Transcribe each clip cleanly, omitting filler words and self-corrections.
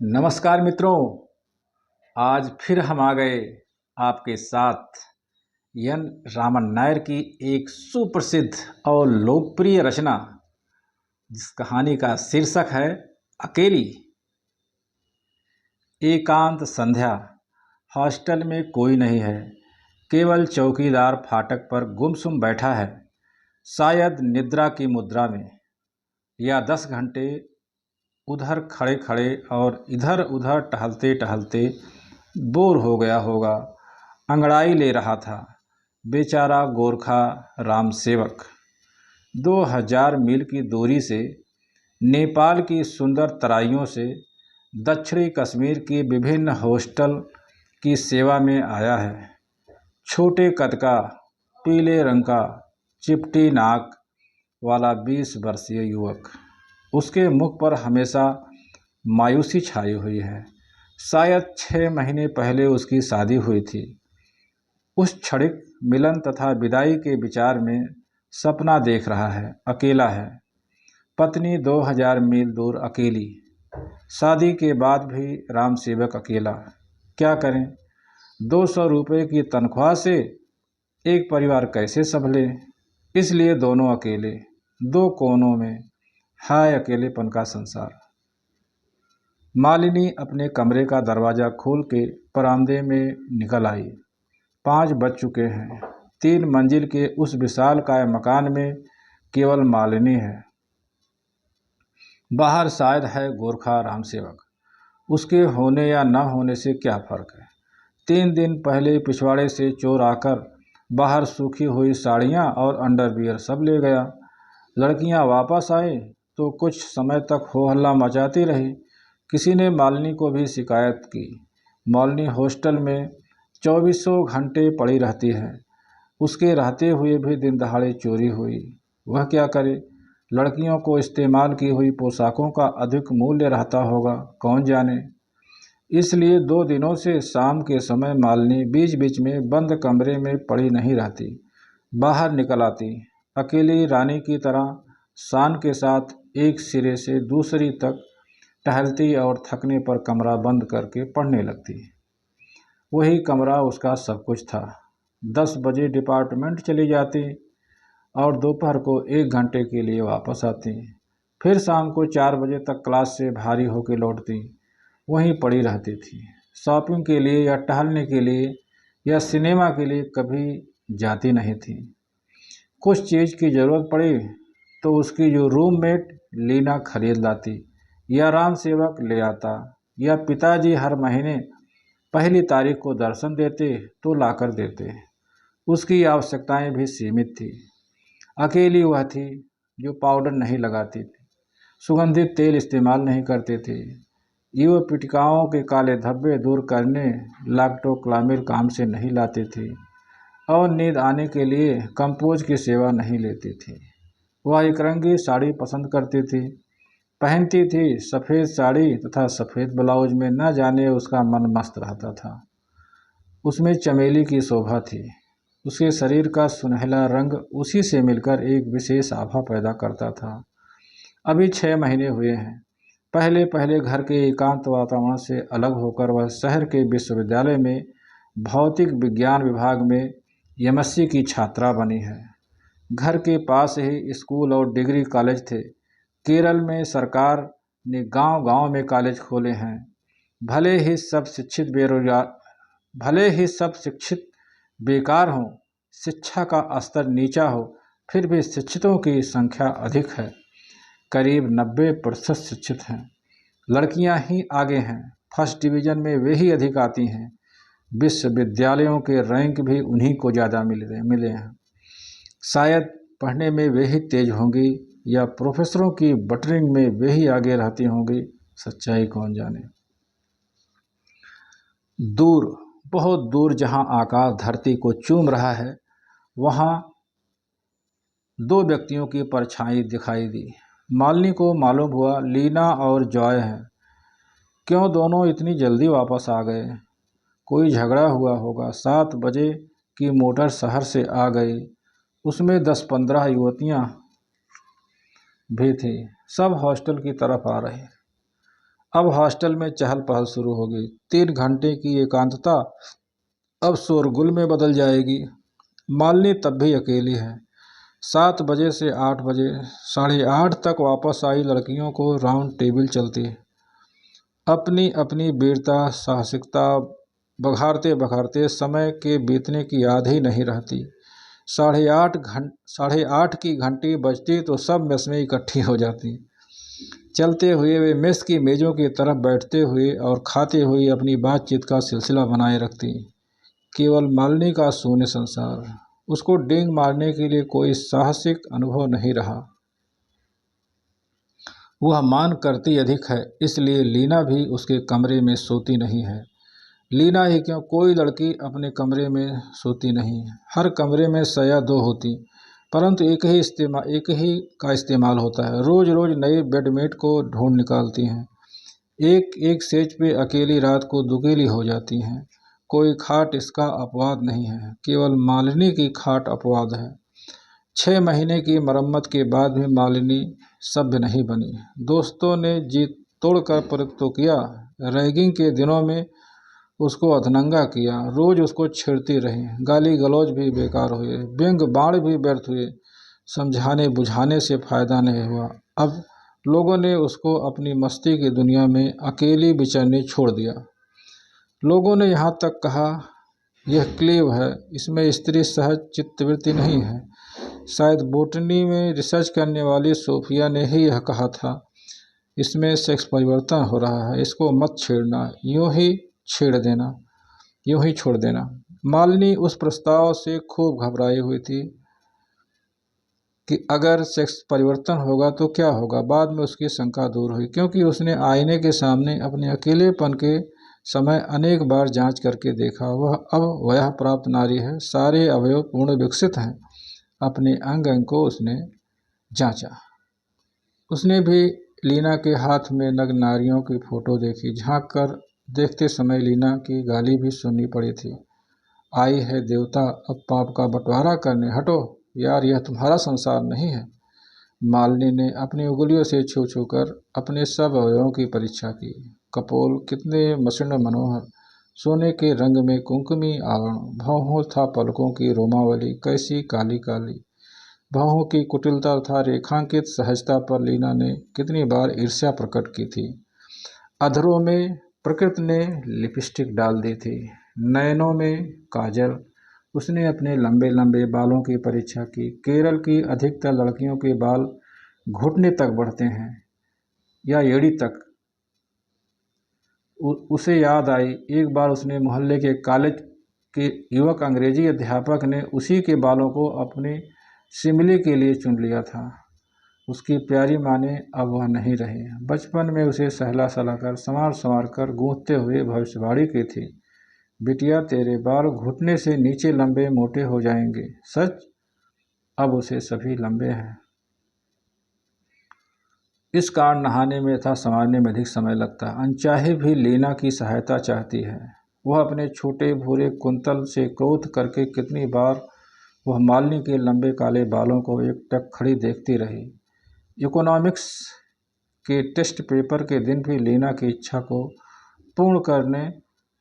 नमस्कार मित्रों। आज फिर हम आ गए आपके साथ एन रामन नायर की एक सुप्रसिद्ध और लोकप्रिय रचना, जिस कहानी का शीर्षक है अकेली। एकांत संध्या। हॉस्टल में कोई नहीं है, केवल चौकीदार फाटक पर गुमसुम बैठा है, शायद निद्रा की मुद्रा में, या 10 घंटे उधर खड़े खड़े और इधर उधर टहलते टहलते बोर हो गया होगा। अंगड़ाई ले रहा था बेचारा गोरखा राम सेवक। 2000 मील की दूरी से, नेपाल की सुंदर तराइयों से, दक्षिणी कश्मीर की विभिन्न हॉस्टल की सेवा में आया है। छोटे कद का, पीले रंग का, चिपटी नाक वाला 20 वर्षीय युवक। उसके मुख पर हमेशा मायूसी छाई हुई है। शायद 6 महीने पहले उसकी शादी हुई थी। उस क्षणिक मिलन तथा विदाई के विचार में सपना देख रहा है। अकेला है, पत्नी 2000 मील दूर अकेली। शादी के बाद भी राम सेवक अकेला। क्या करें? 200 रुपये की तनख्वाह से एक परिवार कैसे संभले? इसलिए दोनों अकेले, 2 कोनों में। हाय अकेलेपन का संसार। मालिनी अपने कमरे का दरवाज़ा खोल के बरामदे में निकल आई। 5 बज चुके हैं। 3 मंजिल के उस विशालकाय मकान में केवल मालिनी है। बाहर शायद है गोरखा राम सेवक। उसके होने या न होने से क्या फ़र्क है? 3 दिन पहले पिछवाड़े से चोर आकर बाहर सूखी हुई साड़ियाँ और अंडरवियर सब ले गया। लड़कियाँ वापस आई तो कुछ समय तक हो हल्ला मचाती रही। किसी ने मालिनी को भी शिकायत की। मालिनी हॉस्टल में 24 घंटे पड़ी रहती है। उसके रहते हुए भी दिन दहाड़े चोरी हुई। वह क्या करे? लड़कियों को इस्तेमाल की हुई पोशाकों का अधिक मूल्य रहता होगा, कौन जाने। इसलिए 2 दिनों से शाम के समय मालिनी बीच बीच में बंद कमरे में पड़ी नहीं रहती, बाहर निकल आती। अकेली रानी की तरह शान के साथ एक सिरे से दूसरी तक टहलती और थकने पर कमरा बंद करके पढ़ने लगती। वही कमरा उसका सब कुछ था। 10 बजे डिपार्टमेंट चली जाती और दोपहर को 1 घंटे के लिए वापस आती। फिर शाम को 4 बजे तक क्लास से भारी होकर लौटती। वहीं पड़ी रहती थी। शॉपिंग के लिए या टहलने के लिए या सिनेमा के लिए कभी जाती नहीं थी। कुछ चीज़ की ज़रूरत पड़ी तो उसकी जो रूममेट लीना खरीद लाती, या राम सेवक ले आता, या पिताजी हर महीने पहली तारीख को दर्शन देते तो लाकर देते। उसकी आवश्यकताएं भी सीमित थी। अकेली वह थी जो पाउडर नहीं लगाती थी, सुगंधित तेल इस्तेमाल नहीं करते थे, युवा पिटिकाओं के काले धब्बे दूर करने लैक्टोक्लामिल काम से नहीं लाते थे, और नींद आने के लिए कंपोज की सेवा नहीं लेती थी। वह एक रंगी साड़ी पसंद करती थी, पहनती थी सफ़ेद साड़ी तथा सफ़ेद ब्लाउज में। न जाने उसका मन मस्त रहता था। उसमें चमेली की शोभा थी। उसके शरीर का सुनहला रंग उसी से मिलकर एक विशेष आभा पैदा करता था। अभी 6 महीने हुए हैं। पहले पहले घर के एकांत वातावरण से अलग होकर वह शहर के विश्वविद्यालय में भौतिक विज्ञान विभाग में एमएससी की छात्रा बनी है। घर के पास ही स्कूल और डिग्री कॉलेज थे। केरल में सरकार ने गांव-गांव में कॉलेज खोले हैं। भले ही सब शिक्षित बेकार हों, शिक्षा का स्तर नीचा हो, फिर भी शिक्षितों की संख्या अधिक है। करीब 90% शिक्षित हैं। लड़कियां ही आगे हैं। फर्स्ट डिवीज़न में वे ही अधिक आती हैं। विश्वविद्यालयों के रैंक भी उन्हीं को ज़्यादा मिले हैं। शायद पढ़ने में वे ही तेज होंगी, या प्रोफेसरों की बटरिंग में वे ही आगे रहती होंगी, सच्चाई कौन जाने। दूर, बहुत दूर, जहां आकाश धरती को चूम रहा है, वहां 2 व्यक्तियों की परछाई दिखाई दी। मालिनी को मालूम हुआ लीना और जॉय हैं। क्यों दोनों इतनी जल्दी वापस आ गए? कोई झगड़ा हुआ होगा। 7 बजे की मोटर शहर से आ गई। उसमें 10-15 युवतियाँ भी थी। सब हॉस्टल की तरफ आ रही। अब हॉस्टल में चहल पहल शुरू होगी। 3 घंटे की एकांतता अब शोरगुल में बदल जाएगी। मालिनी तब भी अकेली है। 7 बजे से 8 बजे, 8:30 तक वापस आई लड़कियों को राउंड टेबल चलती, अपनी अपनी वीरता साहसिकता बघारते बघारते समय के बीतने की याद ही नहीं रहती। 8:30 की घंटी बजती तो सब मेस में इकट्ठी हो जाती। चलते हुए वे मेस की मेज़ों की तरफ बैठते हुए और खाते हुए अपनी बातचीत का सिलसिला बनाए रखती। केवल मालिनी का शून्य संसार। उसको डींग मारने के लिए कोई साहसिक अनुभव नहीं रहा। वह मान करती अधिक है, इसलिए लीना भी उसके कमरे में सोती नहीं है। लीना ही क्यों, कोई लड़की अपने कमरे में सोती नहीं। हर कमरे में सया 2 होती, परंतु एक ही का इस्तेमाल होता है। रोज़ रोज़ नए बेडमेट को ढूंढ निकालती हैं। एक एक सेज पे अकेली रात को दुकेली हो जाती हैं। कोई खाट इसका अपवाद नहीं है, केवल मालिनी की खाट अपवाद है। 6 महीने की मरम्मत के बाद भी मालिनी सभ्य नहीं बनी। दोस्तों ने जी तोड़कर प्रयोग तो किया, रैगिंग के दिनों में उसको अधनंगा किया, रोज़ उसको छेड़ती रही। गाली गलौज भी बेकार हुए, व्यंग बाण भी व्यर्थ हुए। समझाने बुझाने से फ़ायदा नहीं हुआ। अब लोगों ने उसको अपनी मस्ती की दुनिया में अकेली बिचरनी छोड़ दिया। लोगों ने यहाँ तक कहा, यह क्लीव है, इसमें स्त्री सहज चित्तवृत्ति नहीं है। शायद बोटनी में रिसर्च करने वाली सोफिया ने ही यह कहा था, इसमें सेक्स परिवर्तन हो रहा है, इसको मत छेड़ना, यूं ही छोड़ देना। मालिनी उस प्रस्ताव से खूब घबराई हुई थी कि अगर सेक्स परिवर्तन होगा तो क्या होगा। बाद में उसकी शंका दूर हुई, क्योंकि उसने आईने के सामने अपने अकेलेपन के समय अनेक बार जांच करके देखा। वह अब वयः प्राप्त नारी है, सारे अवयव पूर्ण विकसित हैं। अपने अंग अंग को उसने जांचा। उसने भी लीना के हाथ में नग्न नारियों की फोटो देखी। झांक कर देखते समय लीना की गाली भी सुननी पड़ी थी, आई है देवता अब पाप का बंटवारा करने, हटो यार, यह तुम्हारा संसार नहीं है। मालिनी ने अपनी उंगलियों से छू छू कर अपने सब अवयवों की परीक्षा की। कपोल कितने मसृण मनोहर, सोने के रंग में कुंकुमी आवरण, भौहों था पलकों की रोमावली कैसी काली काली। भौहों की कुटिलता तथा रेखांकित सहजता पर लीना ने कितनी बार ईर्ष्या प्रकट की थी। अधरों में प्रकृति ने लिपस्टिक डाल दी थी, नयनों में काजल। उसने अपने लंबे लंबे बालों की परीक्षा की। केरल की अधिकतर लड़कियों के बाल घुटने तक बढ़ते हैं या एड़ी तक। उसे याद आई, एक बार उसने मोहल्ले के कॉलेज के युवक अंग्रेजी अध्यापक ने उसी के बालों को अपने सिमले के लिए चुन लिया था। उसकी प्यारी माँ ने अब वह नहीं रही। बचपन में उसे सहला सहलाकर संवार कर गूंथते हुए भविष्यवाणी की थी, बिटिया तेरे बाल घुटने से नीचे लंबे मोटे हो जाएंगे। सच, अब उसे सभी लंबे हैं। इस कारण नहाने में तथा संवारने में अधिक समय लगता। अनचाहे भी लीना की सहायता चाहती है। वह अपने छोटे भूरे कुंतल से क्रोध करके कितनी बार वह मालिनी के लंबे काले बालों को एकटक खड़ी देखती रही। इकोनॉमिक्स के टेस्ट पेपर के दिन भी लीना की इच्छा को पूर्ण करने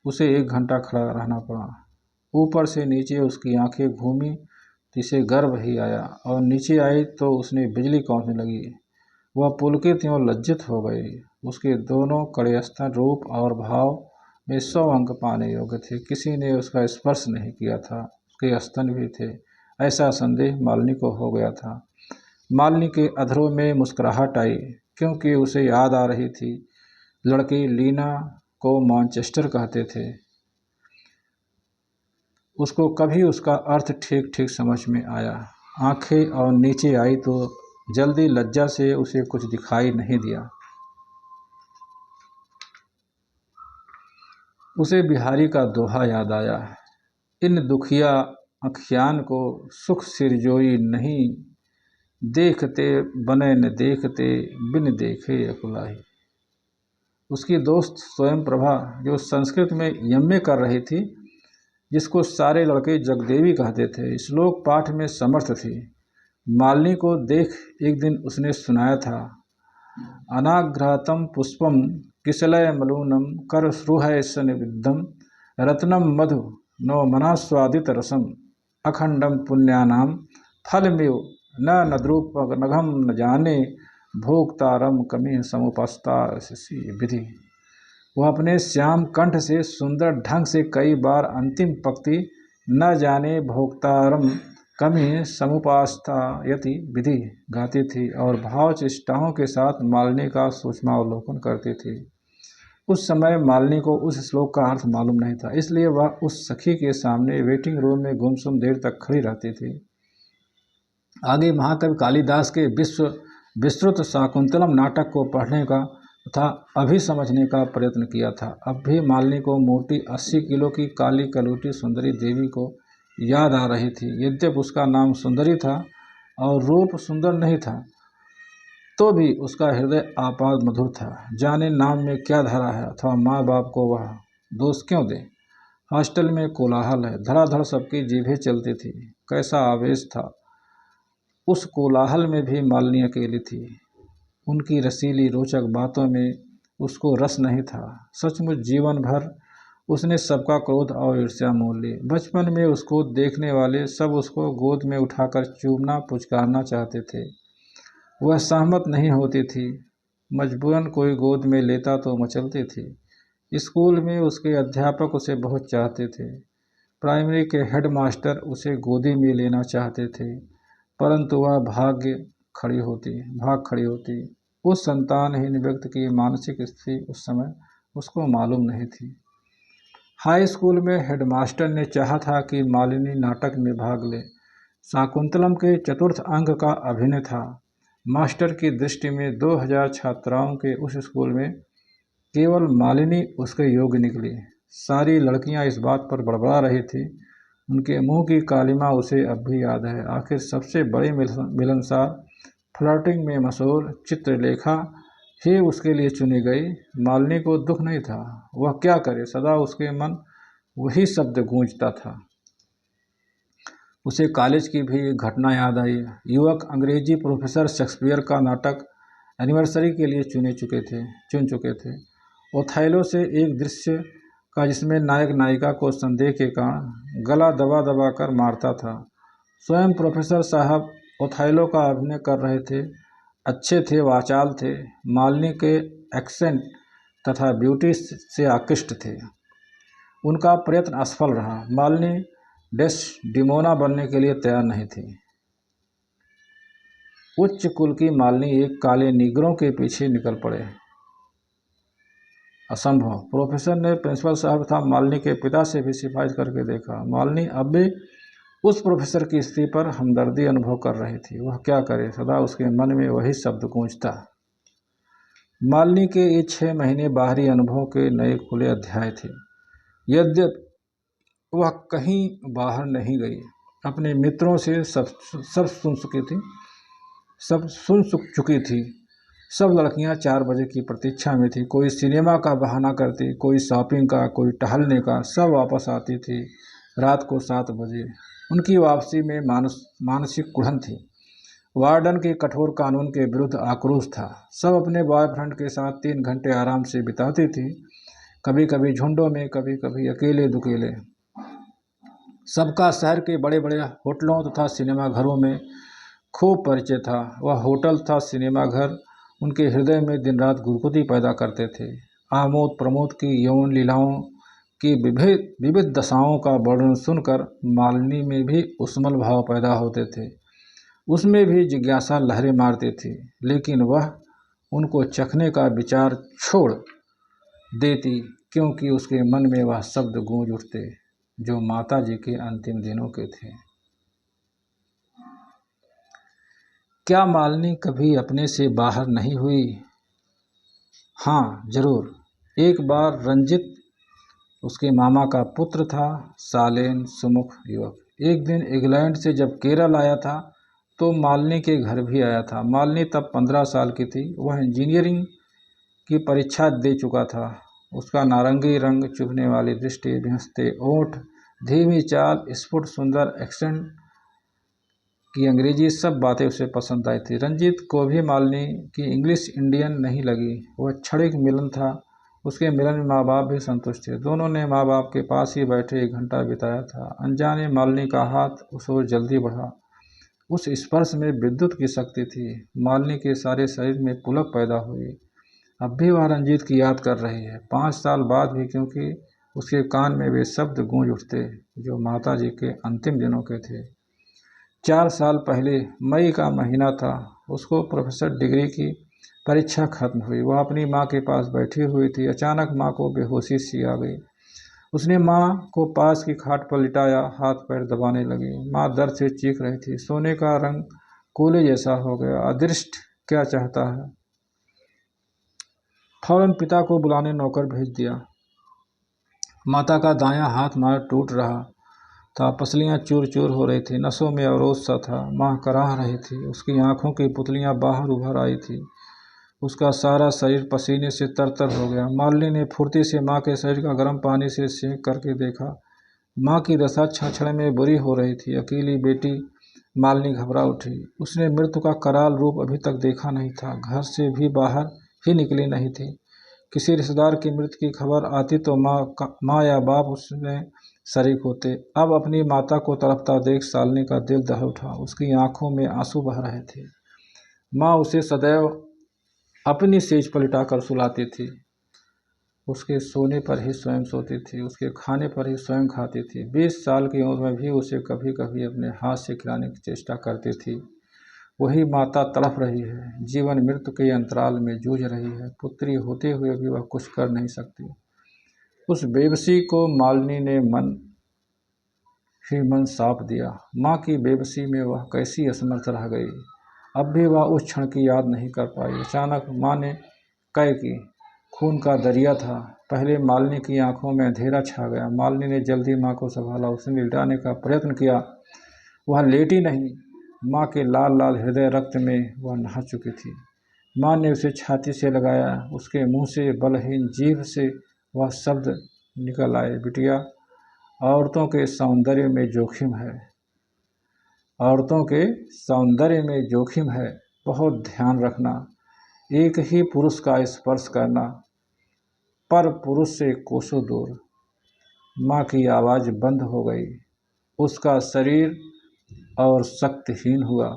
उसे 1 घंटा खड़ा रहना पड़ा। ऊपर से नीचे उसकी आंखें घूमी तो इसे गर्व ही आया, और नीचे आई तो उसने बिजली कौंधने लगी। वह पुलकित एवं लज्जित हो गई। उसके दोनों कड़े स्तन रूप और भाव में 100 अंक पाने योग्य थे। किसी ने उसका स्पर्श नहीं किया था, उसके स्तन भी थे, ऐसा संदेह मालिनी को हो गया था। मालिनी के अधरों में मुस्कुराहट आई, क्योंकि उसे याद आ रही थी लड़के लीना को मैनचेस्टर कहते थे। उसको कभी उसका अर्थ ठीक ठीक समझ में आया। आंखें और नीचे आई तो जल्दी लज्जा से उसे कुछ दिखाई नहीं दिया। उसे बिहारी का दोहा याद आया, इन दुखिया अखियान को सुख सिरजोई नहीं, देखते बने न देखते बिन देखे अकुलाई। उसकी दोस्त स्वयं प्रभा, जो संस्कृत में एमए कर रही थी, जिसको सारे लड़के जगदेवी कहते थे, श्लोक पाठ में समर्थ थी, मालिनी को देख एक दिन उसने सुनाया था, अनाघ्रातम पुष्पम किसलय मलूनम कर श्रुहय सनिविद्धम रत्नम मधु नो मनास्वादित रसम अखंडम पुण्यानाम फलमेव न नद्रूप नघम न जाने भोक्तारम कमी समुपस्ता विधि। वह अपने श्याम कंठ से सुंदर ढंग से कई बार अंतिम पंक्ति न जाने भोक्तारम कमी समुपास्तायति विधि गाती थी और भाव चेष्टाओं के साथ मालिनी का सूक्ष्मावलोकन करती थी। उस समय मालिनी को उस श्लोक का अर्थ मालूम नहीं था, इसलिए वह उस सखी के सामने वेटिंग रूम में गुमसुम देर तक खड़ी रहती थी। आगे महाकवि कालिदास के विस्तृत शाकुंतलम नाटक को पढ़ने का तथा अभी समझने का प्रयत्न किया था। अब भी मालिनी को मोटी 80 किलो की काली कलूटी सुंदरी देवी को याद आ रही थी। यद्यप उसका नाम सुंदरी था और रूप सुंदर नहीं था, तो भी उसका हृदय आपाद मधुर था। जाने नाम में क्या धरा है अथवा माँ बाप को वह दोष क्यों दे। हॉस्टल में कोलाहल है, धड़ाधड़ सबकी जीभें चलती थी। कैसा आवेश था। उस कोलाहल में भी मालिनी अकेली थी। उनकी रसीली रोचक बातों में उसको रस नहीं था। सचमुच जीवन भर उसने सबका क्रोध और ईर्ष्या मोल ली। बचपन में उसको देखने वाले सब उसको गोद में उठाकर चूमना पुचकारना चाहते थे। वह सहमत नहीं होती थी। मजबूरन कोई गोद में लेता तो मचलती थी। स्कूल में उसके अध्यापक उसे बहुत चाहते थे। प्राइमरी के हेडमास्टर उसे गोदी में लेना चाहते थे, परंतु वह भाग खड़ी होती। उस संतानहीन व्यक्ति की मानसिक स्थिति उस समय उसको मालूम नहीं थी। हाई स्कूल में हेडमास्टर ने चाहा था कि मालिनी नाटक में भाग ले। शाकुंतलम के चतुर्थ अंक का अभिनय था। मास्टर की दृष्टि में 2000 छात्राओं के उस स्कूल में केवल मालिनी उसके योग्य निकली। सारी लड़कियां इस बात पर बड़बड़ा रही थी। उनके मुंह की कालिमा उसे अब भी याद है। आखिर सबसे बड़ी मिलनसार, फ्लर्टिंग में मशहूर चित्रलेखा ही उसके लिए चुनी गई। मालिनी को दुख नहीं था। वह क्या करे, सदा उसके मन वही शब्द गूंजता था। उसे कॉलेज की भी एक घटना याद आई। युवक अंग्रेजी प्रोफेसर शेक्सपियर का नाटक एनिवर्सरी के लिए चुन चुके थे। ओथेलो से एक दृश्य का जिसमें नायक नायिका को संदेह के कारण गला दबा दबा कर मारता था। स्वयं प्रोफेसर साहब ओथेलो का अभिनय कर रहे थे। अच्छे थे, वाचाल थे, मालिनी के एक्सेंट तथा ब्यूटी से आकृष्ट थे। उनका प्रयत्न असफल रहा। मालिनी डेस्डिमोना बनने के लिए तैयार नहीं थी। उच्च कुल की मालिनी एक काले निगरों के पीछे निकल पड़े। असंभव। प्रोफेसर ने प्रिंसिपल साहब तथा मालिनी के पिता से भी सिफारिश करके देखा। मालिनी अब भी उस प्रोफेसर की स्थिति पर हमदर्दी अनुभव कर रही थी। वह क्या करे, सदा उसके मन में वही शब्द गूंजता। मालिनी के ये 6 महीने बाहरी अनुभव के नए खुले अध्याय थे। यद्यप वह कहीं बाहर नहीं गई, अपने मित्रों से सब सुन चुकी थी। सब लड़कियां 4 बजे की प्रतीक्षा में थी। कोई सिनेमा का बहाना करती, कोई शॉपिंग का, कोई टहलने का। सब वापस आती थी रात को 7 बजे। उनकी वापसी में मानसिक कुढ़न थी। वार्डन के कठोर कानून के विरुद्ध आक्रोश था। सब अपने बॉयफ्रेंड के साथ 3 घंटे आराम से बिताती थी, कभी कभी झुंडों में, कभी कभी अकेले दुकेले। सबका शहर के बड़े बड़े होटलों तथा सिनेमाघरों में खूब परिचय था। वह होटल तथा सिनेमाघर उनके हृदय में दिन रात गुदगुदी पैदा करते थे। आमोद प्रमोद की यौन लीलाओं की विविध दशाओं का वर्णन सुनकर मालिनी में भी उस्मल भाव पैदा होते थे। उसमें भी जिज्ञासा लहरें मारती थी, लेकिन वह उनको चखने का विचार छोड़ देती, क्योंकि उसके मन में वह शब्द गूंज उठते जो माता जी के अंतिम दिनों के थे। क्या मालिनी कभी अपने से बाहर नहीं हुई? हाँ, जरूर। एक बार रंजित उसके मामा का पुत्र था, सालेन सुमुख युवक। एक दिन इंग्लैंड से जब केरल आया था तो मालिनी के घर भी आया था। मालिनी तब 15 साल की थी। वह इंजीनियरिंग की परीक्षा दे चुका था। उसका नारंगी रंग, चुभने वाली दृष्टि, भिंसते ओठ, धीमी चाल, स्फुट सुंदर एक्सेंट की अंग्रेजी, सब बातें उसे पसंद आई थी। रंजीत को भी मालिनी की इंग्लिश इंडियन नहीं लगी। वह क्षणिक मिलन था। उसके मिलन में माँ बाप भी संतुष्ट थे। दोनों ने माँ बाप के पास ही बैठे 1 घंटा बिताया था। अनजाने मालिनी का हाथ उस ओर जल्दी बढ़ा। उस स्पर्श में विद्युत की शक्ति थी। मालिनी के सारे शरीर में पुलक पैदा हुई। अब भी वह रंजीत की याद कर रही है, 5 साल बाद भी, क्योंकि उसके कान में वे शब्द गूंज उठते जो माता जी के अंतिम दिनों के थे। 4 साल पहले मई का महीना था। उसको प्रोफेसर डिग्री की परीक्षा खत्म हुई। वह अपनी माँ के पास बैठी हुई थी। अचानक माँ को बेहोशी सी आ गई। उसने माँ को पास की खाट पर लिटाया, हाथ पैर दबाने लगी। माँ दर्द से चीख रही थी। सोने का रंग कोले जैसा हो गया। अदृष्ट क्या चाहता है? फौरन पिता को बुलाने नौकर भेज दिया। माता का दायां हाथ मार टूट रहा था। पसलियां चूर चूर हो रही थी। नसों में अवरोध सा था। माँ कराह रही थी। उसकी आंखों की पुतलियां बाहर उभर आई थी। उसका सारा शरीर पसीने से तरतर हो गया। मालिनी ने फुर्ती से माँ के शरीर का गर्म पानी से सेंक करके देखा। माँ की दशा क्षण में बुरी हो रही थी। अकेली बेटी मालिनी घबरा उठी। उसने मृत्यु का कराल रूप अभी तक देखा नहीं था। घर से भी बाहर ही निकली नहीं थी। किसी रिश्तेदार की मृत्यु की खबर आती तो माँ या बाप उसमें शरीक होते। अब अपनी माता को तड़पता देख शालिनी का दिल दहल उठा। उसकी आंखों में आंसू बह रहे थे। माँ उसे सदैव अपनी सेज पर लिटाकर सुलाती थी। उसके सोने पर ही स्वयं सोती थी। उसके खाने पर ही स्वयं खाती थी। 20 साल की उम्र में भी उसे कभी कभी अपने हाथ से खिलाने की चेष्टा करती थी। वही माता तड़प रही है। जीवन मृत्यु के अंतराल में जूझ रही है। पुत्री होते हुए भी वह कुछ कर नहीं सकती। उस बेबसी को मालिनी ने मन ही मन साफ दिया। माँ की बेबसी में वह कैसी असमर्थ रह गई। अब भी वह उस क्षण की याद नहीं कर पाई। अचानक माँ ने कह की खून का दरिया था। पहले मालिनी की आंखों में अंधेरा छा गया। मालिनी ने जल्दी माँ को संभाला। उसने लिटाने का प्रयत्न किया। वह लेटी नहीं। माँ के लाल लाल हृदय रक्त में वह नहा चुकी थी। माँ ने उसे छाती से लगाया। उसके मुंह से बलहीन जीभ से वह शब्द निकल आए, बिटिया, औरतों के सौंदर्य में जोखिम है। औरतों के सौंदर्य में जोखिम है। बहुत ध्यान रखना। एक ही पुरुष का स्पर्श करना, पर पुरुष से कोसों दूर। माँ की आवाज़ बंद हो गई। उसका शरीर और शक्तिहीन हुआ।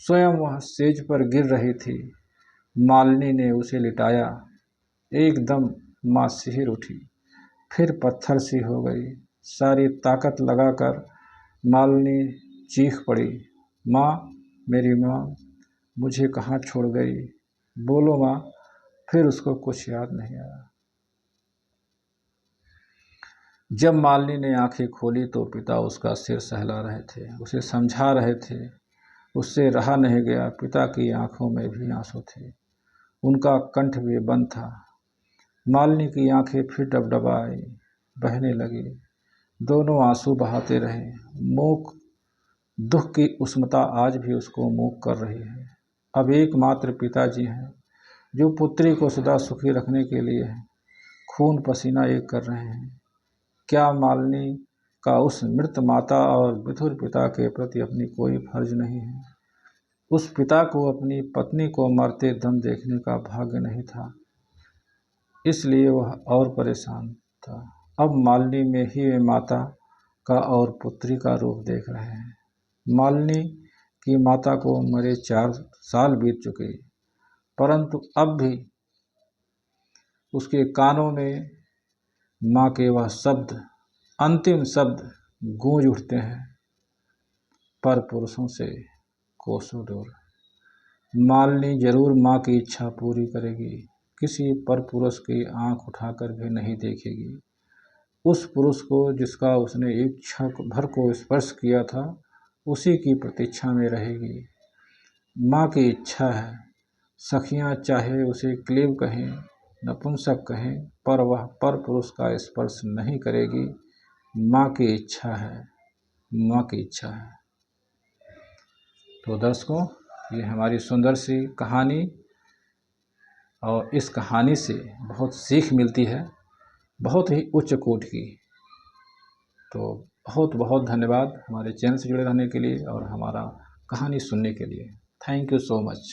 स्वयं वह सेज पर गिर रही थी। मालिनी ने उसे लिटाया। एकदम माँ सिहर उठी, फिर पत्थर सी हो गई। सारी ताकत लगाकर मालिनी चीख पड़ी, माँ, मेरी माँ मुझे कहाँ छोड़ गई? बोलो माँ। फिर उसको कुछ याद नहीं आया। जब मालिनी ने आंखें खोली तो पिता उसका सिर सहला रहे थे, उसे समझा रहे थे। उससे रहा नहीं गया। पिता की आंखों में भी आंसू थे। उनका कंठ भी बंद था। मालिनी की आंखें फिर डबडबाई, बहने लगी। दोनों आंसू बहाते रहे। मूक दुख की उष्मता आज भी उसको मूक कर रही है। अब एकमात्र पिताजी हैं जो पुत्री को सदा सुखी रखने के लिए हैं। खून पसीना एक कर रहे हैं। क्या मालिनी का उस मृत माता और विधुर पिता के प्रति अपनी कोई फर्ज नहीं है? उस पिता को अपनी पत्नी को मरते दम देखने का भाग्य नहीं था, इसलिए वह और परेशान था। अब मालिनी में ही वे माता का और पुत्री का रूप देख रहे हैं। मालिनी की माता को मरे 4 साल बीत चुके, परंतु अब भी उसके कानों में माँ के वह शब्द, अंतिम शब्द गूंज उठते हैं, पर पुरुषों से कोसों दूर। मालिनी जरूर माँ की इच्छा पूरी करेगी। किसी पर पुरुष की आंख उठाकर भी नहीं देखेगी। उस पुरुष को जिसका उसने एक क्षण भर को स्पर्श किया था, उसी की प्रतीक्षा में रहेगी। माँ की इच्छा है। सखियाँ चाहे उसे क्लीब कहें, नपुंसक कहें, पर वह पर पुरुष का स्पर्श नहीं करेगी। माँ की इच्छा है। माँ की इच्छा है। तो दर्शकों, ये हमारी सुंदर सी कहानी, और इस कहानी से बहुत सीख मिलती है, बहुत ही उच्च कोटि की। तो बहुत बहुत धन्यवाद हमारे चैनल से जुड़े रहने के लिए और हमारा कहानी सुनने के लिए। Thank you so much.